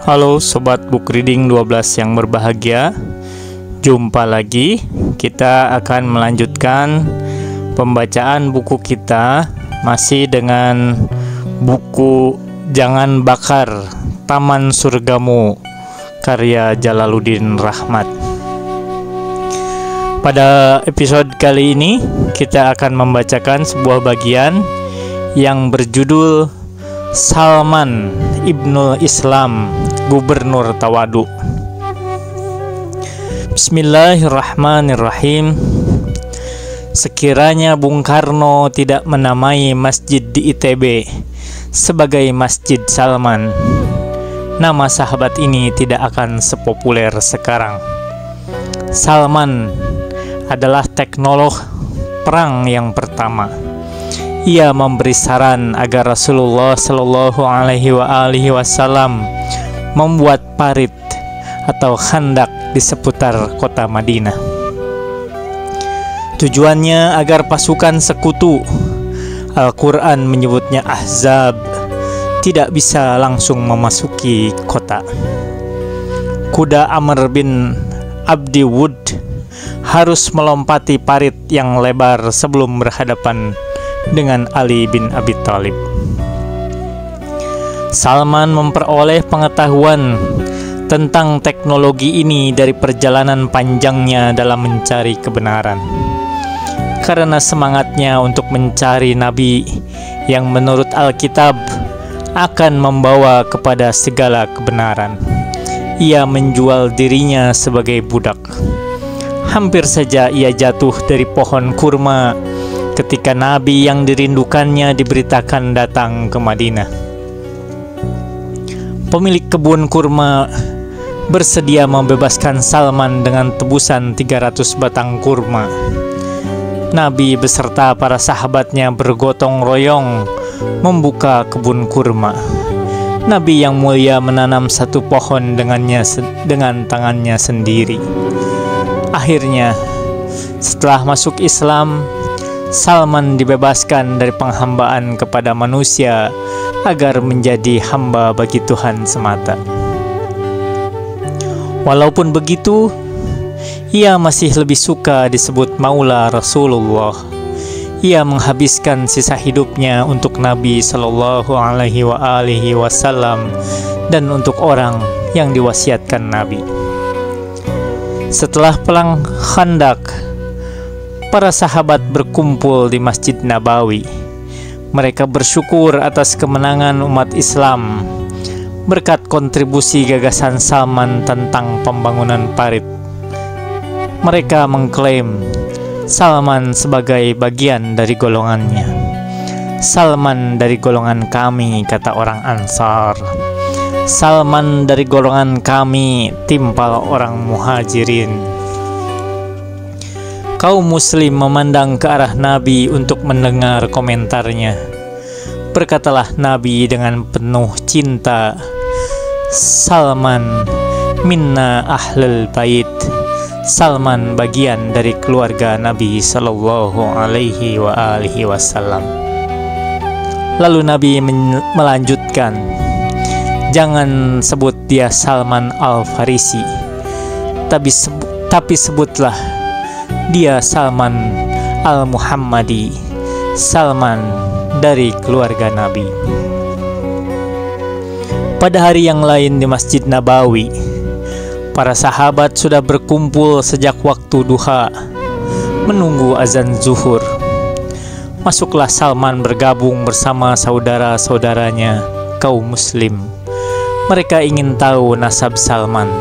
Halo Sobat Book Reading 12 yang berbahagia. Jumpa lagi. Kita akan melanjutkan pembacaan buku kita, masih dengan buku Jangan Bakar Taman Surgamu karya Jalaluddin Rahmat. Pada episode kali ini kita akan membacakan sebuah bagian yang berjudul Salman Ibnul Islam, Gubernur Tawadu. Bismillahirrahmanirrahim. Sekiranya Bung Karno tidak menamai masjid di ITB sebagai Masjid Salman, nama sahabat ini tidak akan sepopuler sekarang. Salman adalah teknolog perang yang pertama. Ia memberi saran agar Rasulullah Shallallahu Alaihi Wasallam membuat parit atau khandak di seputar kota Madinah. Tujuannya agar pasukan sekutu, Al-Quran menyebutnya Ahzab, tidak bisa langsung memasuki kota. Kuda Amr bin Abdi Wud harus melompati parit yang lebar sebelum berhadapan dengan Ali bin Abi Thalib. Salman memperoleh pengetahuan tentang teknologi ini dari perjalanan panjangnya dalam mencari kebenaran. Karena semangatnya untuk mencari nabi yang menurut Alkitab akan membawa kepada segala kebenaran, ia menjual dirinya sebagai budak. Hampir saja ia jatuh dari pohon kurma ketika nabi yang dirindukannya diberitakan datang ke Madinah. Pemilik kebun kurma bersedia membebaskan Salman dengan tebusan 300 batang kurma. Nabi beserta para sahabatnya bergotong royong membuka kebun kurma. Nabi yang mulia menanam satu pohon dengan tangannya sendiri. Akhirnya, setelah masuk Islam, Salman dibebaskan dari penghambaan kepada manusia agar menjadi hamba bagi Tuhan semata. Walaupun begitu, ia masih lebih suka disebut Maula Rasulullah. Ia menghabiskan sisa hidupnya untuk Nabi Shallallahu Alaihi Wasallam dan untuk orang yang diwasiatkan Nabi. Setelah perang Khandak, para sahabat berkumpul di Masjid Nabawi. Mereka bersyukur atas kemenangan umat Islam berkat kontribusi gagasan Salman tentang pembangunan parit. Mereka mengklaim Salman sebagai bagian dari golongannya. Salman dari golongan kami, kata orang Ansar. Salman dari golongan kami, timpal orang Muhajirin. Kaum muslim memandang ke arah Nabi untuk mendengar komentarnya. Berkatalah Nabi dengan penuh cinta, Salman minna ahlul bait. Salman bagian dari keluarga Nabi Sallallahu Alaihi Wasallam. Lalu Nabi melanjutkan, jangan sebut dia Salman Al-Farisi, tapi sebutlah dia Salman Al-Muhammadi, Salman dari keluarga Nabi. Pada hari yang lain di Masjid Nabawi, para sahabat sudah berkumpul sejak waktu duha, menunggu azan zuhur. Masuklah Salman bergabung bersama saudara-saudaranya, kaum muslim. Mereka ingin tahu nasab Salman.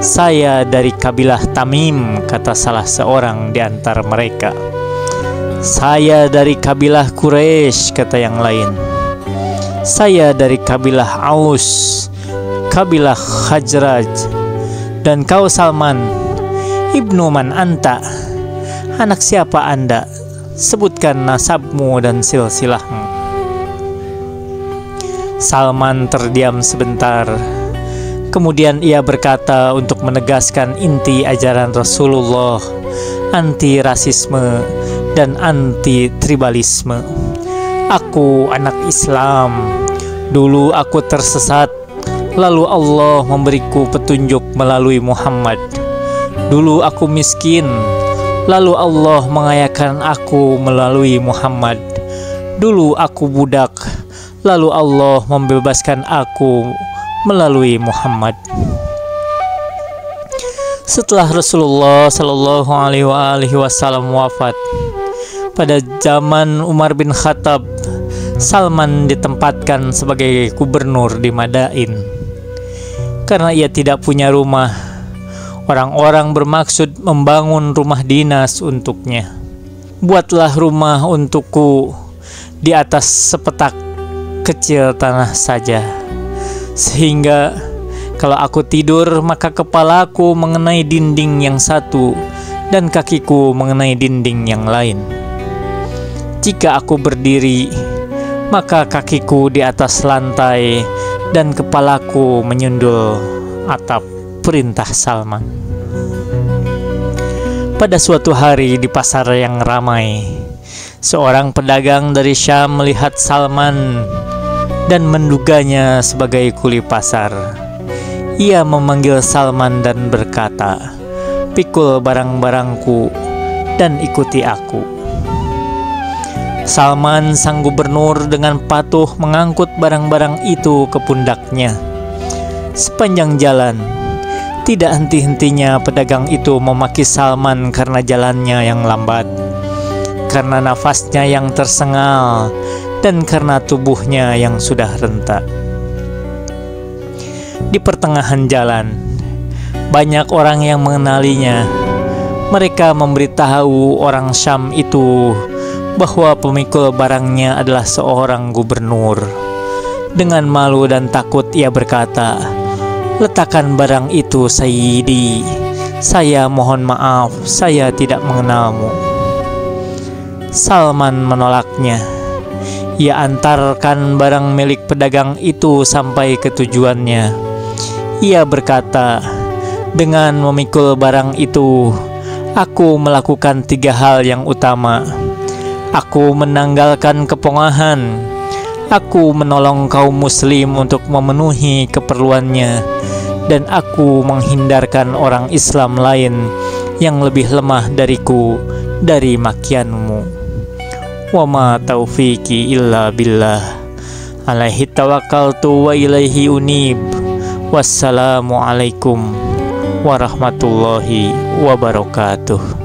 Saya dari kabilah Tamim, kata salah seorang di antara mereka. Saya dari kabilah Quraisy, kata yang lain. Saya dari kabilah Aus, kabilah Khazraj. Dan kau Salman, ibnu man anta? Anak siapa anda? Sebutkan nasabmu dan silsilahmu. Salman terdiam sebentar. Kemudian ia berkata untuk menegaskan inti ajaran Rasulullah, anti rasisme dan anti tribalisme. Aku anak Islam. Dulu aku tersesat, lalu Allah memberiku petunjuk melalui Muhammad. Dulu aku miskin, lalu Allah mengayakan aku melalui Muhammad. Dulu aku budak, lalu Allah membebaskan aku melalui Muhammad. Setelah Rasulullah Shallallahu Alaihi Wasallam wafat, pada zaman Umar bin Khattab, Salman ditempatkan sebagai gubernur di Madain. Karena ia tidak punya rumah, orang-orang bermaksud membangun rumah dinas untuknya. Buatlah rumah untukku di atas sepetak kecil tanah saja, sehingga kalau aku tidur, maka kepalaku mengenai dinding yang satu dan kakiku mengenai dinding yang lain. Jika aku berdiri, maka kakiku di atas lantai dan kepalaku menyundul atap. Perintah Salman. Pada suatu hari di pasar yang ramai, seorang pedagang dari Syam melihat Salman dan menduganya sebagai kuli pasar. Ia memanggil Salman dan berkata, "Pikul barang-barangku dan ikuti aku." Salman sang gubernur dengan patuh mengangkut barang-barang itu ke pundaknya. Sepanjang jalan, tidak henti-hentinya pedagang itu memaki Salman karena jalannya yang lambat, karena nafasnya yang tersengal, dan karena tubuhnya yang sudah renta. Di pertengahan jalan, banyak orang yang mengenalinya. Mereka memberitahu orang Syam itu bahwa pemikul barangnya adalah seorang gubernur. Dengan malu dan takut ia berkata, "Letakkan barang itu, Sayyidi. Saya mohon maaf, saya tidak mengenalmu." Salman menolaknya. Ia antarkan barang milik pedagang itu sampai ke tujuannya. Ia berkata, "Dengan memikul barang itu, aku melakukan 3 hal yang utama. Aku menanggalkan kepongahan, aku menolong kaum muslim untuk memenuhi keperluannya, dan aku menghindarkan orang Islam lain yang lebih lemah dariku dari makianmu. Wa ma taufiqi illa billah. Alaihi tawakkaltu wa ilaihi unib. Wassalamualaikum warahmatullahi wabarakatuh."